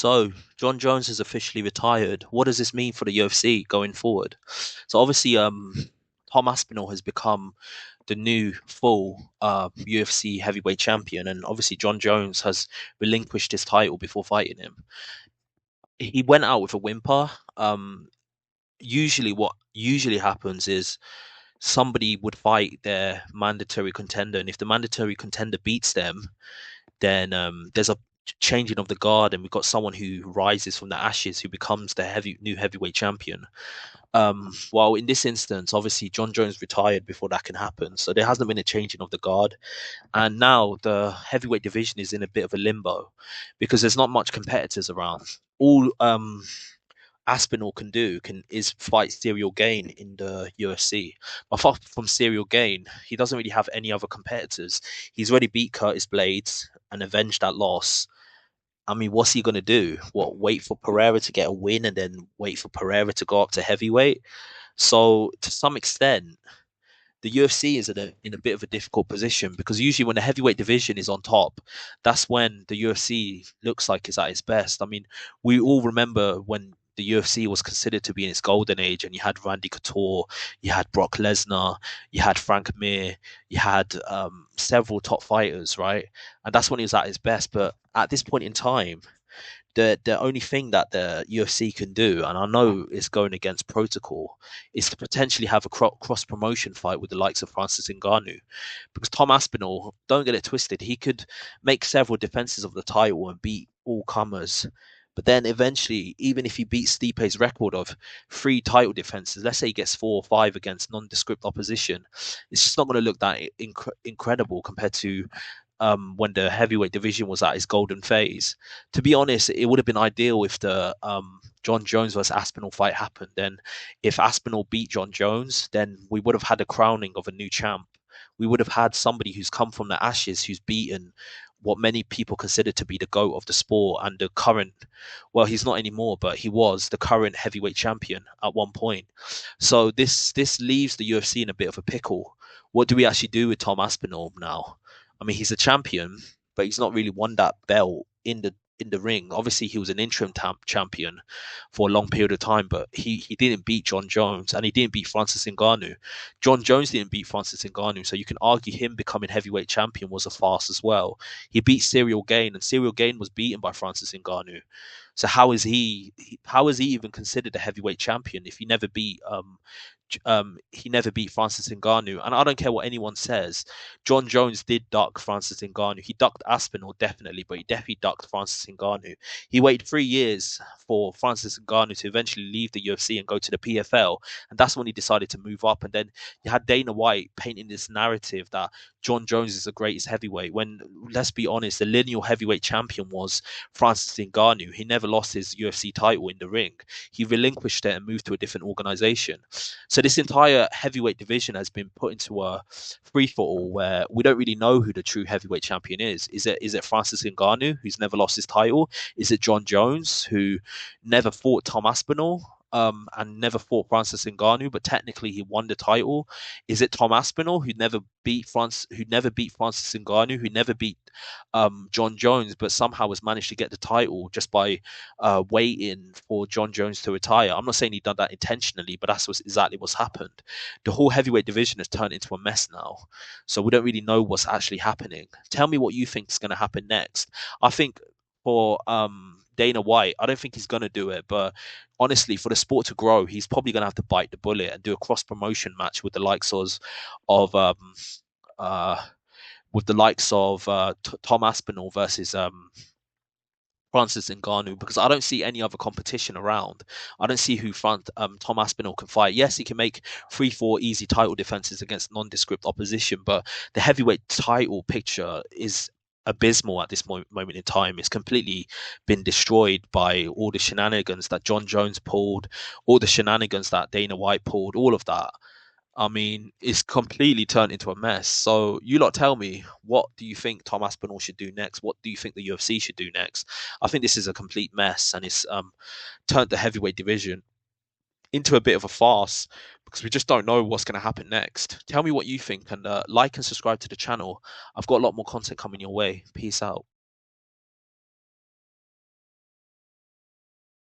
So, John Jones has officially retired. What does this mean for the UFC going forward? So, obviously, Tom Aspinall has become the new full UFC heavyweight champion, and obviously, John Jones has relinquished his title before fighting him. He went out with a whimper. Usually, what usually happens is somebody would fight their mandatory contender, and if the mandatory contender beats them, then there's a changing of the guard, and we've got someone who rises from the ashes who becomes the new heavyweight champion. While in this instance, obviously John Jones retired before that can happen, so there hasn't been a changing of the guard, and now the heavyweight division is in a bit of a limbo because there's not much competitors around. All Aspinall can do is fight Serial Gain in the UFC. Apart from Serial Gain, he doesn't really have any other competitors. He's already beat Curtis Blades and avenged that loss. I mean, what's he gonna do? What, wait for Pereira to get a win and then wait for Pereira to go up to heavyweight? So to some extent, the UFC is in a bit of a difficult position because usually when the heavyweight division is on top, that's when the UFC looks like it's at its best. I mean, we all remember when the UFC was considered to be in its golden age, and you had Randy Couture, you had Brock Lesnar, you had Frank Mir, you had several top fighters, right? And that's when he was at his best. But at this point in time, the only thing that the UFC can do, and I know it's going against protocol, is to potentially have a cross promotion fight with the likes of Francis Ngannou, because Tom Aspinall, don't get it twisted, he could make several defenses of the title and beat all comers. But then eventually, even if he beats Stipe's record of 3 title defenses, let's say he gets 4 or 5 against nondescript opposition, it's just not going to look that incredible compared to when the heavyweight division was at its golden phase. To be honest, it would have been ideal if the John Jones versus Aspinall fight happened. Then, if Aspinall beat John Jones, then we would have had a crowning of a new champ. We would have had somebody who's come from the ashes, who's beaten what many people consider to be the GOAT of the sport and the current, well, he's not anymore, but he was the current heavyweight champion at one point. So this leaves the UFC in a bit of a pickle. What do we actually do with Tom Aspinall now? I mean, he's a champion, but he's not really won that belt in the ring. Obviously, he was an interim champion for a long period of time, but he didn't beat John Jones and he didn't beat Francis Ngannou. John Jones didn't beat Francis Ngannou, so you can argue him becoming heavyweight champion was a farce as well. He beat Serial Gain, and Serial Gain was beaten by Francis Ngannou. So how is he even considered a heavyweight champion if he never beat Francis Ngannou? And I don't care what anyone says. John Jones did duck Francis Ngannou. He ducked Aspinall definitely, but he definitely ducked Francis Ngannou. He waited 3 years for Francis Ngannou to eventually leave the UFC and go to the PFL, and that's when he decided to move up. And then you had Dana White painting this narrative that John Jones is the greatest heavyweight, when, let's be honest, the lineal heavyweight champion was Francis Ngannou. He never lost his UFC title in the ring. He relinquished it and moved to a different organization. So this entire heavyweight division has been put into a free for all where we don't really know who the true heavyweight champion is. Is it Francis Ngannou, who's never lost his title? Is it John Jones, who never fought Tom Aspinall? And never fought Francis Ngannou, but technically he won the title. Is it Tom Aspinall, who never beat Francis Ngannou, who never beat John Jones, but somehow has managed to get the title just by waiting for John Jones to retire? I'm not saying he done that intentionally, but that's exactly what's happened. The whole heavyweight division has turned into a mess now, so we don't really know what's actually happening. Tell me what you think is going to happen next. I think for Dana White, I don't think he's going to do it, but honestly, for the sport to grow, he's probably going to have to bite the bullet and do a cross promotion match with the likes of Tom Aspinall versus Francis Ngannou, because I don't see any other competition around. I don't see who Tom Aspinall can fight. Yes, he can make 3-4 easy title defenses against nondescript opposition, but the heavyweight title picture is abysmal at this moment in time. It's completely been destroyed by all the shenanigans that John Jones pulled, all the shenanigans that Dana White pulled, all of that. I mean, it's completely turned into a mess. So you lot tell me, what do you think Tom Aspinall should do next? What do you think the UFC should do next? I think this is a complete mess, and it's turned the heavyweight division into a bit of a farce because we just don't know what's going to happen next. Tell me what you think, and like and subscribe to the channel. I've got a lot more content coming your way. Peace out.